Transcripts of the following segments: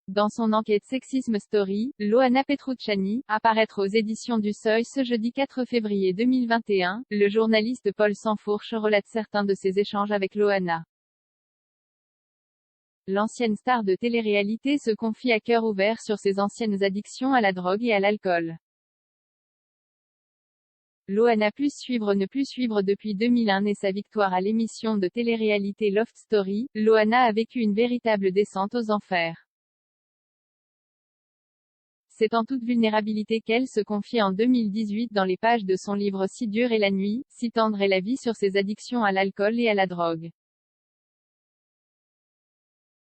Dans son enquête Sexism Story, Loana Petrucciani, à paraître aux éditions du Seuil ce jeudi 4 février 2021, le journaliste Paul Sanfourche relate certains de ses échanges avec Loana. L'ancienne star de télé-réalité se confie à cœur ouvert sur ses anciennes addictions à la drogue et à l'alcool. Loana plus suivre ne plus suivre depuis 2001 et sa victoire à l'émission de télé-réalité Loft Story, Loana a vécu une véritable descente aux enfers. C'est en toute vulnérabilité qu'elle se confie en 2018 dans les pages de son livre Si dur est la nuit, si tendre est la vie sur ses addictions à l'alcool et à la drogue.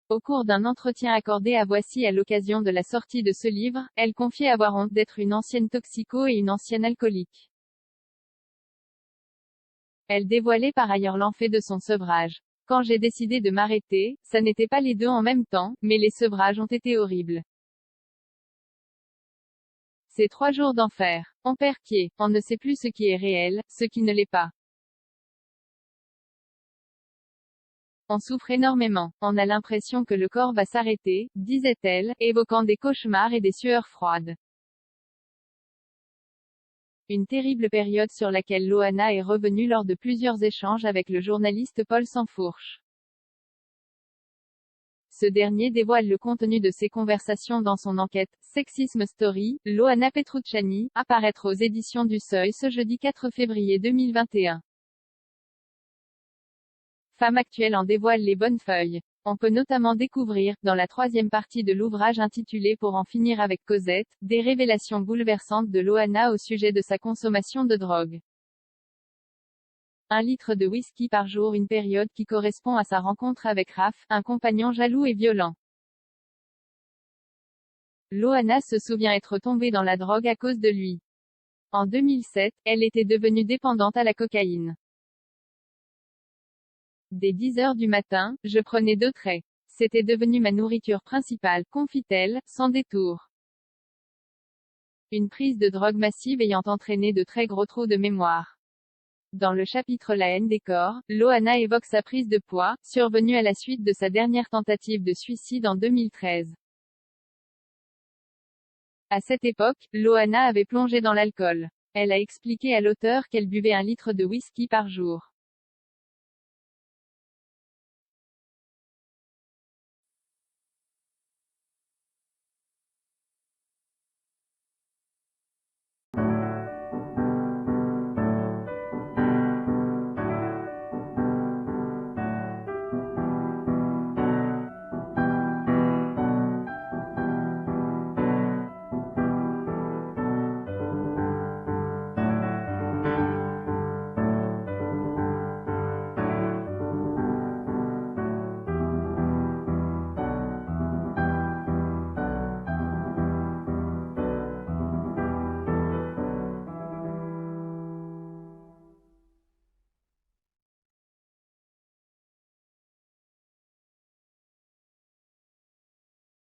Au cours d'un entretien accordé à Voici à l'occasion de la sortie de ce livre, elle confiait avoir honte d'être une ancienne toxico et une ancienne alcoolique. Elle dévoilait par ailleurs l'enfer de son sevrage. Quand j'ai décidé de m'arrêter, ça n'était pas les deux en même temps, mais les sevrages ont été horribles. Ces 3 jours d'enfer. On perd pied, on ne sait plus ce qui est réel, ce qui ne l'est pas. On souffre énormément, on a l'impression que le corps va s'arrêter, disait-elle, évoquant des cauchemars et des sueurs froides. Une terrible période sur laquelle Loana est revenue lors de plusieurs échanges avec le journaliste Paul Sanfourche. Ce dernier dévoile le contenu de ses conversations dans son enquête Sexism Story, Loana Petrucciani, à paraître aux éditions du Seuil ce jeudi 4 février 2021. Femme actuelle en dévoile les bonnes feuilles. On peut notamment découvrir, dans la 3e partie de l'ouvrage intitulé Pour en finir avec Cosette, des révélations bouleversantes de Loana au sujet de sa consommation de drogue. 1 litre de whisky par jour, une période qui correspond à sa rencontre avec Raph, un compagnon jaloux et violent. Loana se souvient être tombée dans la drogue à cause de lui. En 2007, elle était devenue dépendante à la cocaïne. Dès 10 heures du matin, je prenais 2 traits. C'était devenu ma nourriture principale, confie-t-elle, sans détour. Une prise de drogue massive ayant entraîné de très gros trous de mémoire. Dans le chapitre La haine des corps, Loana évoque sa prise de poids, survenue à la suite de sa dernière tentative de suicide en 2013. À cette époque, Loana avait plongé dans l'alcool. Elle a expliqué à l'auteur qu'elle buvait 1 litre de whisky par jour.